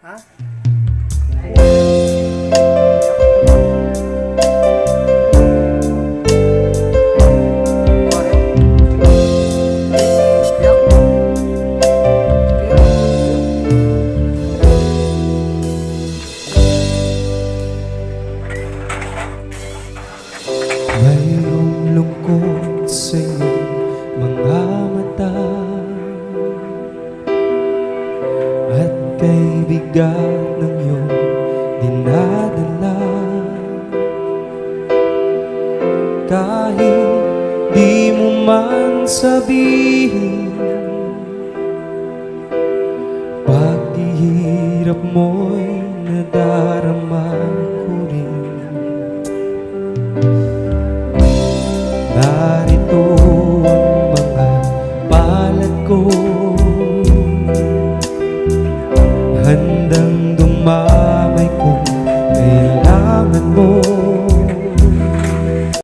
Ha? Mayroong lungkot sa iyong mga mata at kay bigat ng iyong dinadala. Kahit di mo man sabihin, paghihirap mo'y nadarama ko rin. Narito ang mga palad ko, handang